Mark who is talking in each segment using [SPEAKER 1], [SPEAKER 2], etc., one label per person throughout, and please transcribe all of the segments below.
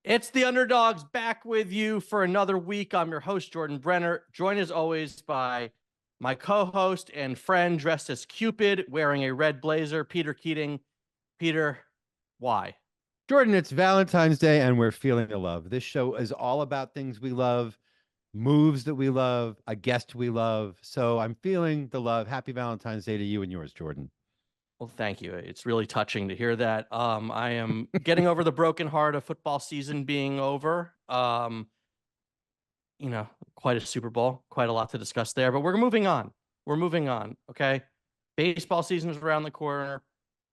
[SPEAKER 1] It's the Underdogs back with you for another week. I'm your host, Jordan Brenner, joined as always by my co-host and friend dressed as Cupid, wearing a red blazer, Peter Keating. Peter, why?
[SPEAKER 2] Jordan, it's Valentine's Day and we're feeling the love. This show is all about things we love, moves that we love, a guest we love. So I'm feeling the love. Happy Valentine's Day to you and yours, Jordan.
[SPEAKER 1] Well, thank you. It's really touching to hear that. I am getting over the broken heart of football season being over. Quite a Super Bowl, quite a lot to discuss there, but we're moving on. Okay. Baseball season is around the corner.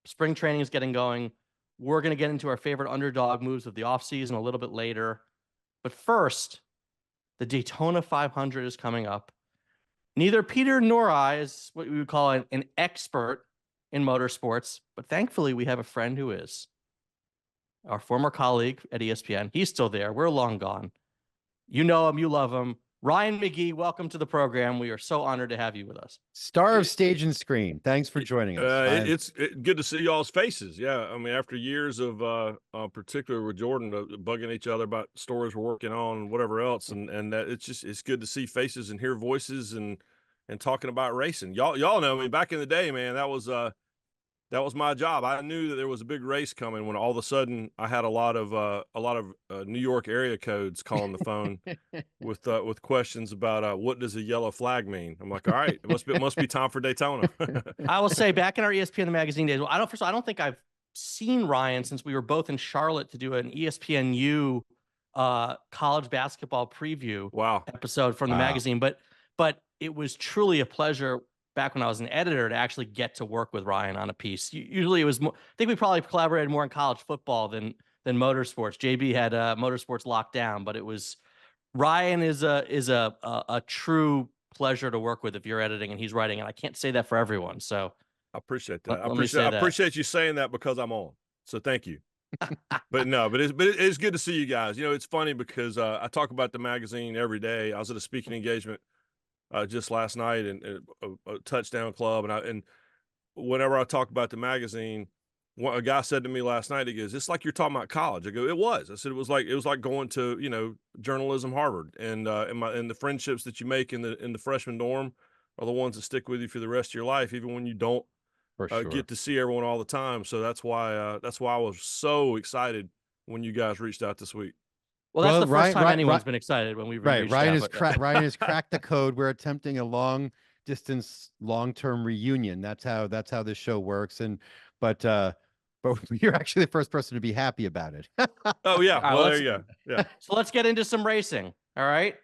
[SPEAKER 1] Spring training is getting going. We're going to get into our favorite underdog moves of the offseason a little bit later. But first, the Daytona 500 is coming up. Neither Peter nor I is what we would call an expert in motorsports, but thankfully we have a friend who is. Our former colleague at ESPN. He's still there. We're long gone. You know him. You love him. Ryan McGee, welcome to the program. We are so honored to have you with us.
[SPEAKER 2] Star of stage and screen. Thanks for joining us.
[SPEAKER 3] It's good to see y'all's faces. Yeah, I mean, after years of, particularly with Jordan, bugging each other about stories we're working on and whatever else, and that it's good to see faces and hear voices and talking about racing. Y'all know me back in the day, man. That was my job. I knew that there was a big race coming when all of a sudden I had a lot of New York area codes calling the phone with questions about what does a yellow flag mean. I'm like, all right, it must be time for Daytona.
[SPEAKER 1] I will say, back in our ESPN the magazine days, I don't think I've seen Ryan since we were both in Charlotte to do an ESPNU college basketball preview episode from the magazine. But it was truly a pleasure back when I was an editor to actually get to work with Ryan on a piece. Usually it was more, I think we probably collaborated more in college football than motorsports. JB had motorsports locked down, but it was Ryan is a true pleasure to work with if you're editing and he's writing, and I can't say that for everyone. So
[SPEAKER 3] I appreciate that. I appreciate you saying that because I'm on. So thank you. but it's good to see you guys. You know, it's funny because I talk about the magazine every day. I was at a speaking engagement just last night and a touchdown club. And whenever I talk about the magazine, a guy said to me last night, he goes, "It's like you're talking about college." I go, "It was." I said, it was like going to, journalism, Harvard, and the friendships that you make in the freshman dorm are the ones that stick with you for the rest of your life, even when you don't get to see everyone all the time. So that's why I was so excited when you guys reached out this week.
[SPEAKER 1] Well, that's the first time anyone's been excited when we've reached
[SPEAKER 2] Ryan
[SPEAKER 1] out.
[SPEAKER 2] Ryan has cracked the code. We're attempting a long-distance, long-term reunion. That's how this show works. But you're actually the first person to be happy about it.
[SPEAKER 3] Oh yeah, right, well there you go. Yeah.
[SPEAKER 1] So let's get into some racing. All right,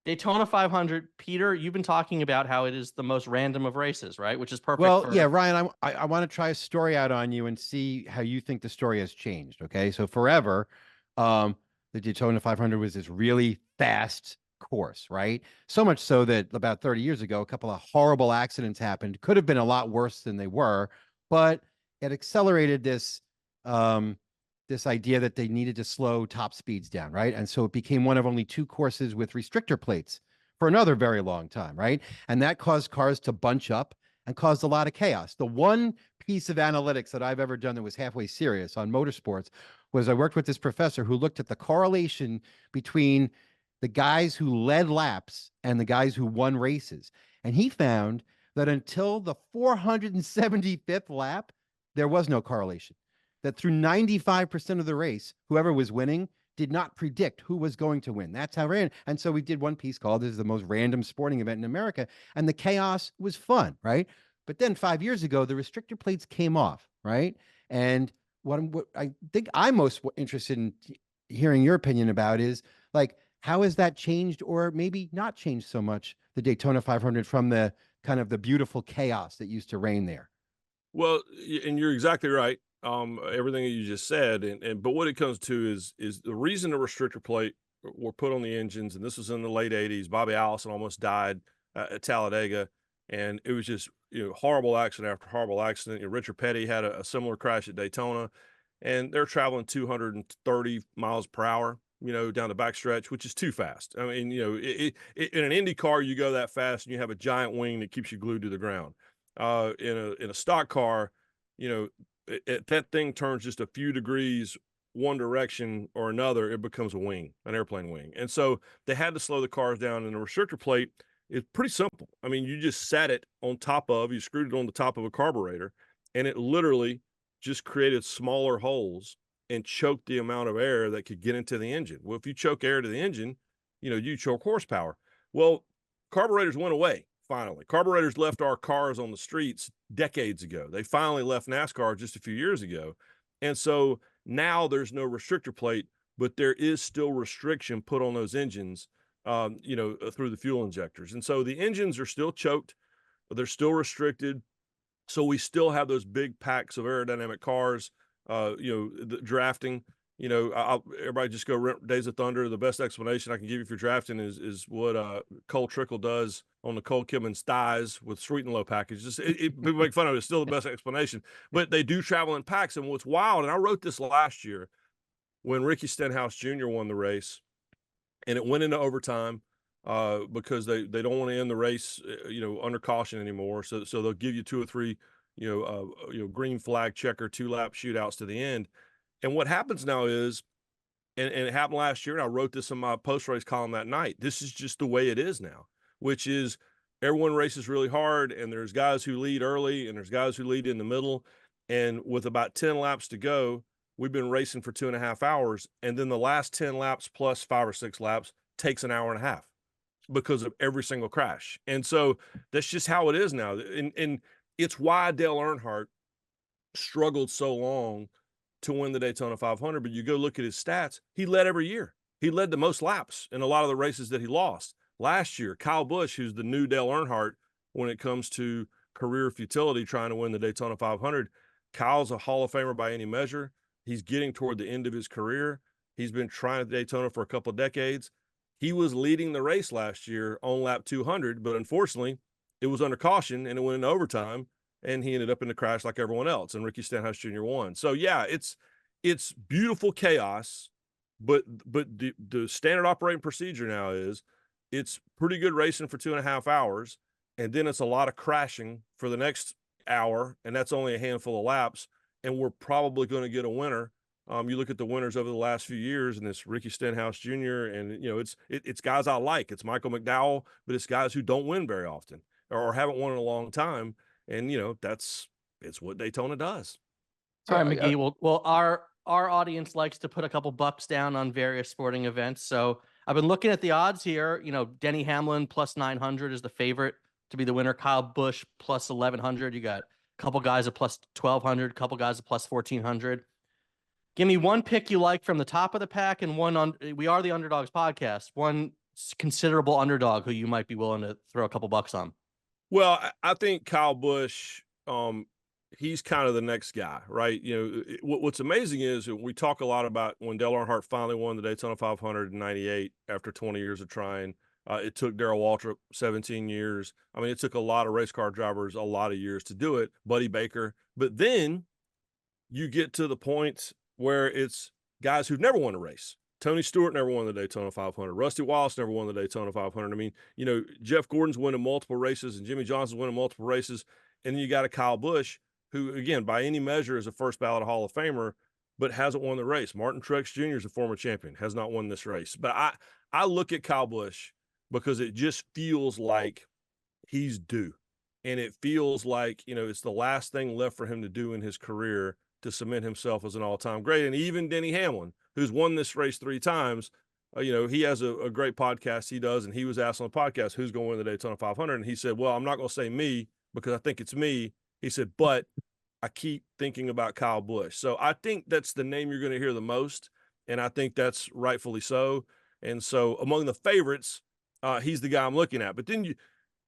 [SPEAKER 1] Daytona 500. Peter, you've been talking about how it is the most random of races, right? Which is perfect.
[SPEAKER 2] Well, yeah, Ryan, I want to try a story out on you and see how you think the story has changed. Okay, so forever, the Daytona 500 was this really fast course, right? So much so that about 30 years ago, a couple of horrible accidents happened. Could have been a lot worse than they were, but it accelerated this idea that they needed to slow top speeds down, right? And so it became one of only two courses with restrictor plates for another very long time, right? And that caused cars to bunch up and caused a lot of chaos. The one piece of analytics that I've ever done that was halfway serious on motorsports was I worked with this professor who looked at the correlation between the guys who led laps and the guys who won races. And he found that until the 475th lap, there was no correlation. That through 95% of the race, whoever was winning did not predict who was going to win. That's how it ran. And so we did one piece called "This is the most random sporting event in America." And the chaos was fun, right? But then 5 years ago, the restrictor plates came off, right? And what I think I'm most interested in hearing your opinion about is, like, how has that changed, or maybe not changed so much, the Daytona 500 from the kind of the beautiful chaos that used to reign there?
[SPEAKER 3] Well, and you're exactly right. Everything that you just said, but what it comes to is the reason the restrictor plate were put on the engines, and this was in the late 80s. Bobby Allison almost died at Talladega, and it was just horrible accident after horrible accident. Richard Petty had a similar crash at Daytona, and they're traveling 230 miles per hour, down the backstretch, which is too fast. I mean, in an Indy car, you go that fast, and you have a giant wing that keeps you glued to the ground. In a stock car, that thing turns just a few degrees one direction or another, it becomes a wing, an airplane wing. And so they had to slow the cars down, and the restrictor plate is pretty simple. I mean, you just set it on top of, you screwed it on the top of a carburetor, and it literally just created smaller holes and choked the amount of air that could get into the engine. Well, if you choke air to the engine, you choke horsepower. Well, carburetors went away. Finally, carburetors left our cars on the streets decades ago. They finally left NASCAR just a few years ago. And so now there's no restrictor plate, but there is still restriction put on those engines, through the fuel injectors. And so the engines are still choked, they're still restricted. So we still have those big packs of aerodynamic cars, the drafting. Everybody just go Days of Thunder. The best explanation I can give you for drafting is what Cole Trickle does on Nicole Kidman's thighs with Sweet and Low package. People make fun of it. It's still the best explanation. But they do travel in packs. And what's wild, and I wrote this last year when Ricky Stenhouse Jr. won the race, and it went into overtime because they don't want to end the race, under caution anymore. So they'll give you 2 or 3, green flag checker 2-lap shootouts to the end. And what happens now is, and it happened last year, and I wrote this in my post-race column that night, this is just the way it is now, which is everyone races really hard, and there's guys who lead early, and there's guys who lead in the middle. And with about 10 laps to go, we've been racing for 2.5 hours, and then the last 10 laps plus 5 or 6 laps takes an hour and a half because of every single crash. And so that's just how it is now. And it's why Dale Earnhardt struggled so long to win the Daytona 500, but you go look at his stats, he led every year. He led the most laps in a lot of the races that he lost. Last year, Kyle Busch, who's the new Dale Earnhardt when it comes to career futility trying to win the Daytona 500, Kyle's a Hall of Famer by any measure. He's getting toward the end of his career. He's been trying at Daytona for a couple of decades. He was leading the race last year on lap 200, but unfortunately, it was under caution and it went into overtime, and he ended up in the crash like everyone else, and Ricky Stenhouse Jr. won. So yeah, it's beautiful chaos, but the standard operating procedure now is it's pretty good racing for 2.5 hours, and then it's a lot of crashing for the next hour, and that's only a handful of laps, and we're probably going to get a winner. You look at the winners over the last few years, and it's Ricky Stenhouse Jr., and it's guys I like. It's Michael McDowell, but it's guys who don't win very often or haven't won in a long time. And it's what Daytona does.
[SPEAKER 1] All right, McGee. Well, our audience likes to put a couple bucks down on various sporting events. So I've been looking at the odds here. Denny Hamlin plus 900 is the favorite to be the winner. Kyle Busch plus 1100. You got a couple guys at plus 1200, a couple guys at plus 1400. Give me one pick you like from the top of the pack, and we are the Underdogs podcast. One considerable underdog who you might be willing to throw a couple bucks on.
[SPEAKER 3] Well, I think Kyle Busch, he's kind of the next guy, right? What's amazing is we talk a lot about when Dale Earnhardt finally won the Daytona 500 in '98 after 20 years of trying. It took Darrell Waltrip 17 years. I mean, it took a lot of race car drivers a lot of years to do it, Buddy Baker. But then you get to the point where it's guys who've never won a race. Tony Stewart never won the Daytona 500. Rusty Wallace never won the Daytona 500. I mean, Jeff Gordon's winning multiple races and Jimmy Johnson's winning multiple races. And then you got a Kyle Busch who, again, by any measure is a first ballot Hall of Famer, but hasn't won the race. Martin Truex Jr. is a former champion, has not won this race. But I look at Kyle Busch because it just feels like he's due. And it feels like, it's the last thing left for him to do in his career to cement himself as an all-time great. And even Denny Hamlin, who's won this race 3 times, he has a great podcast he does, and he was asked on the podcast, who's going to win the Daytona 500? And he said, well, I'm not going to say me because I think it's me. He said, but I keep thinking about Kyle Busch. So I think that's the name you're going to hear the most, and I think that's rightfully so. And so among the favorites, he's the guy I'm looking at. But then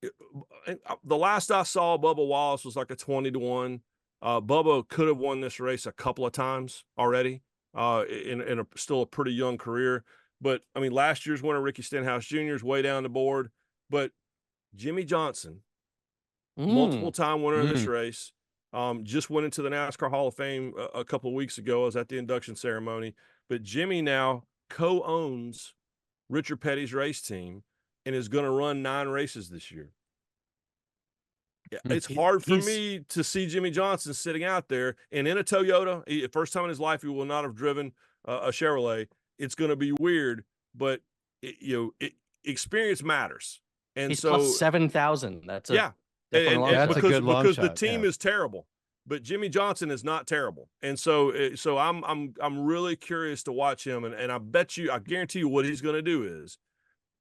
[SPEAKER 3] the last I saw, Bubba Wallace was like a 20-1. Bubba could have won this race a couple of times already in still a pretty young career. But, I mean, last year's winner, Ricky Stenhouse Jr., is way down the board. But Jimmy Johnson, multiple-time winner of this race, just went into the NASCAR Hall of Fame a couple of weeks ago. I was at the induction ceremony. But Jimmy now co-owns Richard Petty's race team and is going to run 9 races this year. Yeah, it's hard for me to see Jimmy Johnson sitting out there and in a Toyota. First time in his life, he will not have driven a Chevrolet, it's going to be weird, but experience matters. And
[SPEAKER 1] he's
[SPEAKER 3] so
[SPEAKER 1] plus 7,000. That's definitely
[SPEAKER 3] and
[SPEAKER 1] long shot.
[SPEAKER 2] That's a good long
[SPEAKER 3] because
[SPEAKER 2] shot,
[SPEAKER 3] the team is terrible, but Jimmy Johnson is not terrible. And so I'm really curious to watch him. And I guarantee you what he's going to do is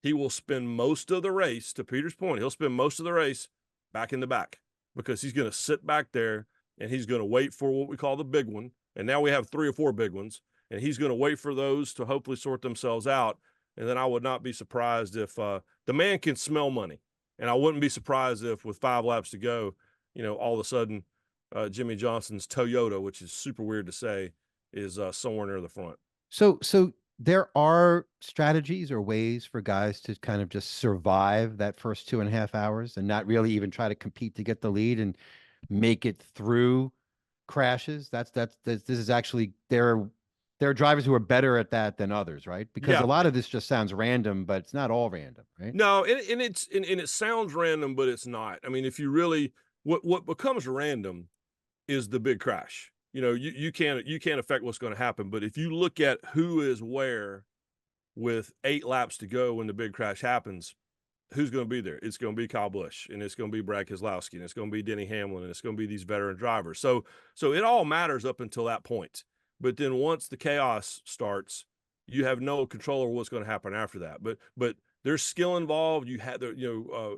[SPEAKER 3] he will spend most of the race, to Peter's point, he'll spend most of the race back in the back, because he's going to sit back there and he's going to wait for what we call the big one. And now we have 3 or 4 big ones, and he's going to wait for those to hopefully sort themselves out. And then I would not be surprised if the man can smell money. And I wouldn't be surprised if with 5 laps to go, all of a sudden Jimmy Johnson's Toyota, which is super weird to say, is somewhere near the front.
[SPEAKER 2] So there are strategies or ways for guys to kind of just survive that first 2.5 hours and not really even try to compete to get the lead and make it through crashes. This is actually, there are drivers who are better at that than others, right? Because a lot of this just sounds random, but it's not all random, right?
[SPEAKER 3] No, and it sounds random, but it's not. I mean, if you really, what becomes random is the big crash. You can't affect what's going to happen, but if you look at who is where with 8 laps to go when the big crash happens, who's going to be there? It's going to be Kyle Busch, and it's going to be Brad Keselowski, and it's going to be Denny Hamlin, and it's going to be these veteran drivers. So it all matters up until that point. But then once the chaos starts, you have no control over what's going to happen after that. But there's skill involved. You have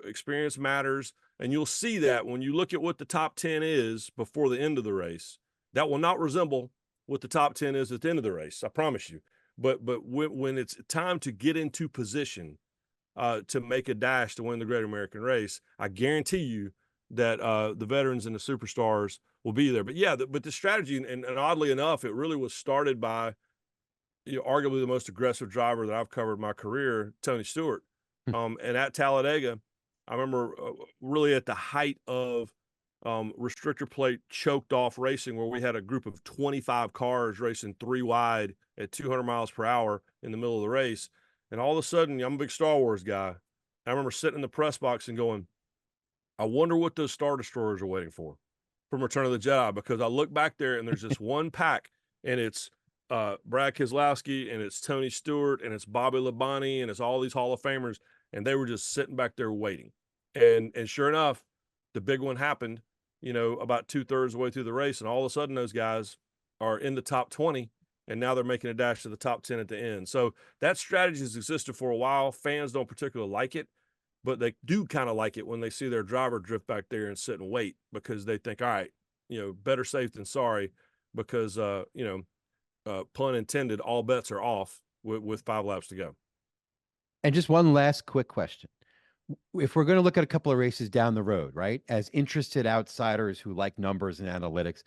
[SPEAKER 3] experience matters, and you'll see that when you look at what the top 10 is before the end of the race. That will not resemble what the top 10 is at the end of the race, I promise you. But when it's time to get into position to make a dash to win the Great American Race, I guarantee you that the veterans and the superstars will be there. But but the strategy, and oddly enough, it really was started by arguably the most aggressive driver that I've covered in my career, Tony Stewart. And at Talladega, I remember really at the height of restrictor plate choked off racing, where we had a group of 25 cars racing 3 wide at 200 miles per hour in the middle of the race. And all of a sudden, I'm a big Star Wars guy. I remember sitting in the press box and going, I wonder what those Star Destroyers are waiting for from Return of the Jedi, because I look back there and there's this one pack, and it's Brad Keselowski, and it's Tony Stewart, and it's Bobby Labonte, and it's all these Hall of Famers, and they were just sitting back there waiting. And sure enough, the big one happened, about 2/3 of the way through the race, and all of a sudden those guys are in the top 20, and now they're making a dash to the top 10 at the end. So that strategy has existed for a while. Fans don't particularly like it, but they do kind of like it when they see their driver drift back there and sit and wait, because they think, all right, better safe than sorry, because, pun intended, all bets are off with 5 laps to go.
[SPEAKER 2] And just one last quick question. If we're going to look at a couple of races down the road, right, as interested outsiders who like numbers and analytics,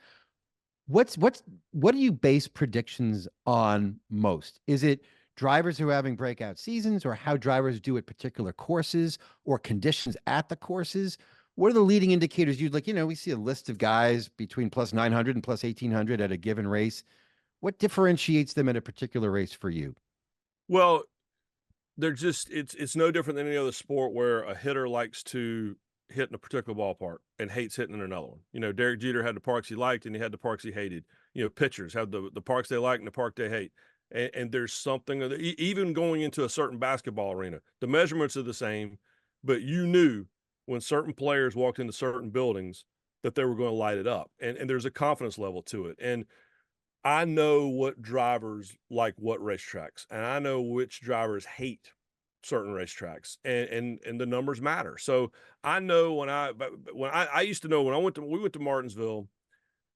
[SPEAKER 2] what do you base predictions on most? Is it drivers who are having breakout seasons, or how drivers do at particular courses, or conditions at the courses? What are the leading indicators you'd like? We see a list of guys between plus 900 and plus 1800 at a given race. What differentiates them at a particular race for you?
[SPEAKER 3] Well, they're just, it's no different than any other sport where a hitter likes to hit in a particular ballpark and hates hitting in another one. Derek Jeter had the parks he liked, and he had the parks he hated. Pitchers have the parks they like and the park they hate. And there's something, even going into a certain basketball arena, the measurements are the same, but you knew when certain players walked into certain buildings that they were going to light it up. And there's a confidence level to it. And I know what drivers like what racetracks, and I know which drivers hate certain racetracks, and the numbers matter. So I know when I used to know when we went to Martinsville,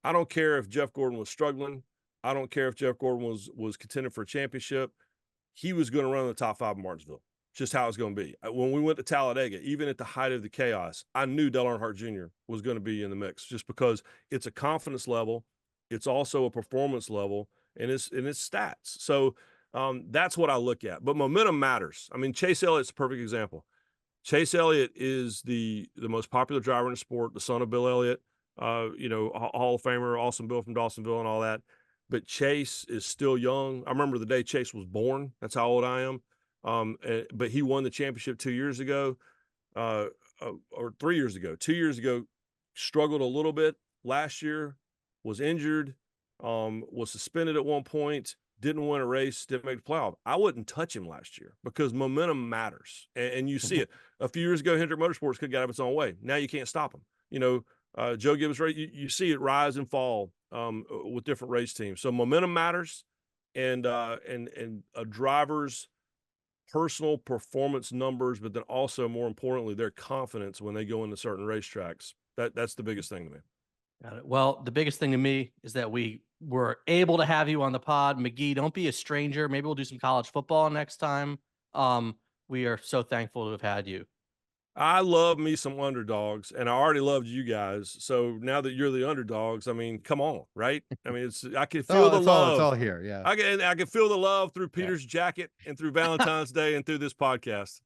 [SPEAKER 3] I don't care if Jeff Gordon was struggling. I don't care if Jeff Gordon was contending for a championship. He was going to run in the top 5 in Martinsville. Just how it's going to be. When we went to Talladega, even at the height of the chaos, I knew Dale Earnhardt Jr. was going to be in the mix, just because it's a confidence level. It's also a performance level, and it's stats. So that's what I look at. But momentum matters. I mean, Chase Elliott's a perfect example. Chase Elliott is the most popular driver in the sport, the son of Bill Elliott, Hall of Famer, Awesome Bill from Dawsonville and all that. But Chase is still young. I remember the day Chase was born. That's how old I am. But he won the championship 2 years ago, or 3 years ago. 2 years ago, struggled a little bit last year. Was injured, was suspended at one point, didn't win a race, didn't make the playoff, I wouldn't touch him last year because momentum matters. And you see it. A few years ago, Hendrick Motorsports could have got up its own way. Now you can't stop him. You know, Joe Gibbs, you see it rise and fall with different race teams. So momentum matters, and a driver's personal performance numbers, but then also more importantly, their confidence when they go into certain racetracks. That's the biggest thing to me.
[SPEAKER 1] Got it. Well, the biggest thing to me is that we were able to have you on the pod. McGee, don't be a stranger. Maybe we'll do some college football next time. We are so thankful to have had you.
[SPEAKER 3] I love me some underdogs, and I already loved you guys. So now that you're the underdogs, I mean, come on, right? I mean, I can feel the love.
[SPEAKER 2] It's all here. Yeah.
[SPEAKER 3] I can feel the love through Peter's jacket and through Valentine's Day and through this podcast.